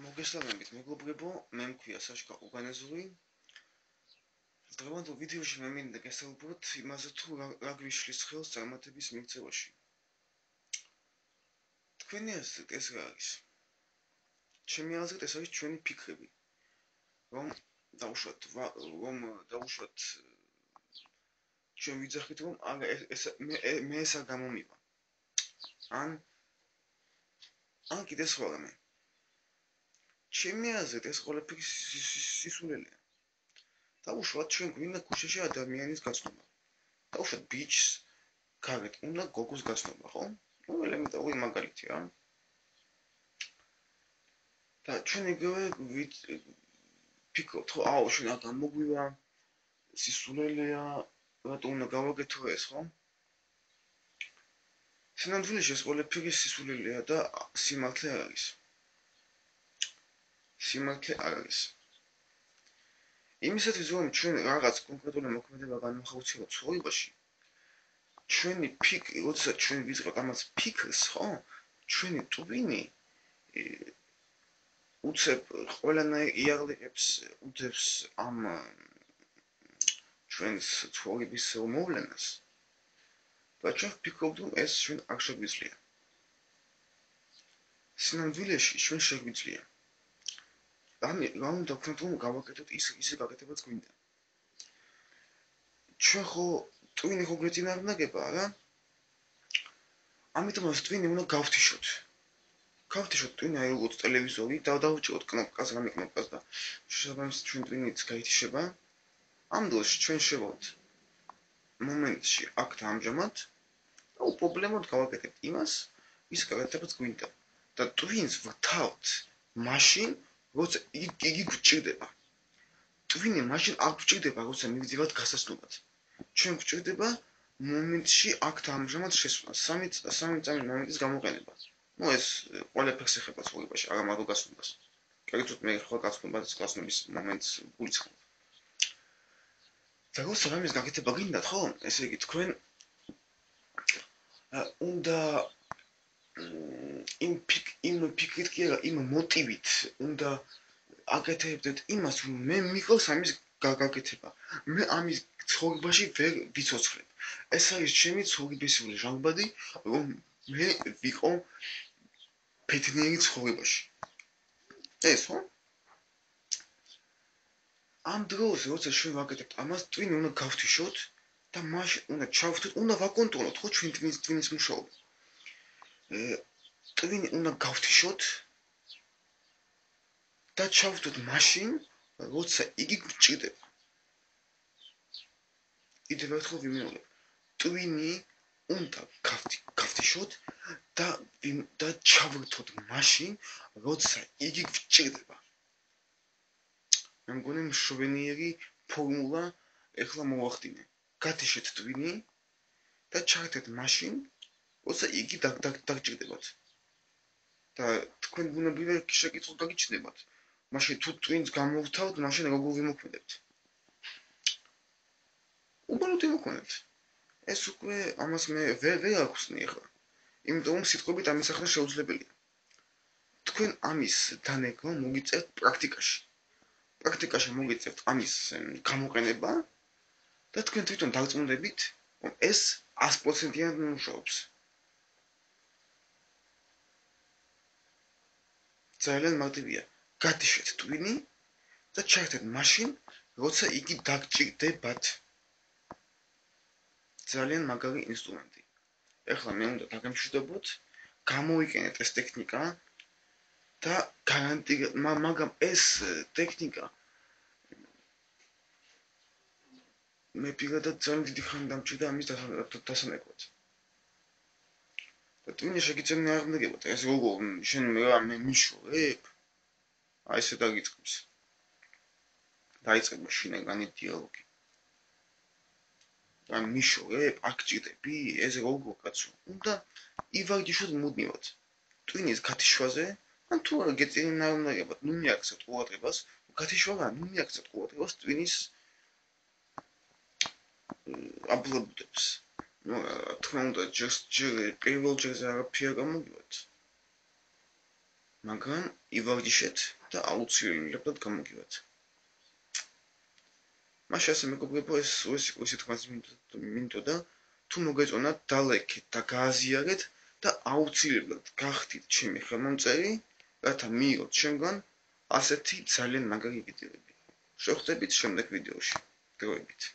მოგესალმებით მეგობრებო, მე მქვია საშკა უბანეზური. დღევანდელ ვიდეოში მე მინდა გესაუბროთ იმაზე თუ რა გვიშლის ხელს წარმატების მიღწევაში. თქვენი აზრით ეს რა არის? ჩემი აზრით ეს არის ჩვენი ფიქრები. რომ დავუშვათ ჩვენ ვიძახით რომ მე ეს არ გამომივა. ან კიდე სხვა რამე. ჩემი აზრით ეს ყველაფერი სისულელეა. დავუშვათ ჩვენ გვინდა ქუჩაში ადამიანის გაცნობა. დავუშვათ ბიჭს გარეთ უნდა გოგოს გაცნობა, ხო? ელემენტარული მაგალითი რა. და ჩვენ იგივე ვფიქრობთ, ხო, ჩვენ არ გამოგვივა სისულელეა, რატომ უნდა გავაკეთო ეს, ხო? სინამდვილეში ეს ყველაფერი სისულელეა და სიმართლე არ არის. სიმართლე არ არის. იმისათვის რომ ჩვენ რაღაც კონკრეტული მოქმედება განვახორციელოთ ცხოვრებაში, ჩვენი ფიქრი, როდესაც ჩვენ ვიწყებთ ამას ფიქრს, ხო? ჩვენი ტვინი უცებ ყველანაირ იარაღებს უდევს ამ ჩვენს ცხოვრების მოვლენას. და ჩვენ ვფიქრობთ, რომ ეს ჩვენ არ შეგვიძლია. სინამდვილეში ჩვენ შეგვიძლია. რა უნდა ვქნათ, რომ გავაკეთოთ ისე გაკეთებაც გვინდა. ჩვენ ხო ტვინი ხო გვეწინააღმდეგება, რა? ამიტომ ეს ტვინი უნდა გავთიშოთ. გავთიშოთ ტვინი აი როგორც ტელევიზორი და დავჭიროთ კნოპკას, რამე კნოპკას და შესაბამისად ჩვენ ტვინიც გაითიშება. ამ დროს ჩვენ შევავთ მომენტში აქ და ამჟამად და უპრობლემოდ გავაკეთებთ იმას, vis გაკეთებაც გვინდა. და ტვინს ვთავთ მაშინ, როცა იგი გვჭირდება. ტვინი მაშინ არ გვჭირდება, როცა მივძივართ გასასვლელად. ჩვენ გვჭირდება მომენტში აქ და ამჟამად შესვლა, 3 წამი მომენტის გამოყენება. ეს ყველაფერს ეხება ცხოვრებაში, არა მარტო გასვლას. კერძოდ მე ხო გასვლების მომენტს გულისხმობ. და როცა რამის გაკეთება გინდათ, ხო? ესე იგი თქვენ უნდა იმ ფიქრით კი არა, იმ მოტივით უნდა აკეთებდეთ იმას, რომ მე მიყავს ამის გაკეთება. მე ამის ცხოვრებაში ვერ ვიცოცხლებ. ეს არის ჩემი ცხოვრებისეული ჟანგბადი, რომ მე ვიყო ბედნიერი ცხოვრებაში. ეს ხო? ამ დროს, როცა ჩვენ ვაკეთებთ ამას, ტვინი უნდა გავთიშოთ და მაშინ უნდა ჩავთვლით, უნდა ვაკონტროლოთ ხო ჩვენ ტვინის მუშაობა. ტვინი უნდა გავთიშოთ და ჩავთვლით მაშინ, როცა იგი გვჭირდება. კიდევ ერთხელ ვიმეორებ. ტვინი უნდა გავთიშოთ და ჩავრთოთ მაშინ, როცა იგი გვჭირდება. მე მგონი მშვენიერი ფორმულა ეხლა მოვახდინე. გათიშეთ ტვინი და ჩავრთეთ მაშინ, როცა იგი დაგჭირდებათ. და თქვენ ბუნებრივად შეკითხვა გაგიჩნდებათ. მაშინ თუ ტვინს გამოვთავთ, მაშინ როგორ ვიმოქმედებთ? უბრალოდ ვიმოქმედებთ. ეს უკვე ამას მე ვერ ახსნი ახლა. იმიტომ რომ სიტყვებით ამის ახლა შეუძლებელია. თქვენ ამის დანერგვა მოგიწევთ პრაქტიკაში. პრაქტიკაში მოგიწევთ ამის გამოყენება და თქვენ თვითონ დარწმუნდებით, რომ ეს 100%-იანად მუშაობს. ძალიან მარტივია. გათიშეთ ტვინი და ჩაერთეთ მაშინ, როცა იგი დაგჭირდებათ. ძალიან მაგარი ინსტრუმენტი. ეხლა მე უნდა დაგემშვიდობოთ, გამოვიყენეთ ეს ტექნიკა და გარანტირებთ, მაგრამ ეს ტექნიკა მე პირადად ძალიან დიდი ხანი დამჭირდა ამის დასანერგად. და ტვინი შეგიწევინააღმდეგებათ, ეს როგორ შენ მე მიშორებ? აი ესე დაგიწყებს. დაიწყება შინაგანი დიალოგი. და მიშორებ, აქ ჭირდები, ეს როგორ კაცო? უნდა ივარჯიშოთ მუდმივად. ტვინის გათიშვაზე, ან თუ არა გეწინააღმდეგებათ, ნუ მიაქცევთ ყურადღებას, გათიშვა, ნუ მიაქცევთ ყურადღებას ტვინის აბლაბუდებს. თქმა უნდა, ჯერ პირველ ჯერზე არაფერი არ გამოგივათ. მაგრამ ივარჯიშეთ და აუცილებლად გამოგივათ. მაშინ ასე მეგობრებო, ეს 15 მინუტა თუ მოგეწონათ, დალაიქეთ და გააზიარეთ და აუცილებლად გახდით ჩემი ხელმომწერი, რათა მიიღოთ ჩემგან ასეთი ძალიან მაგარი ვიდეოები. შევხვდებით შემდეგ ვიდეოში. დროებით.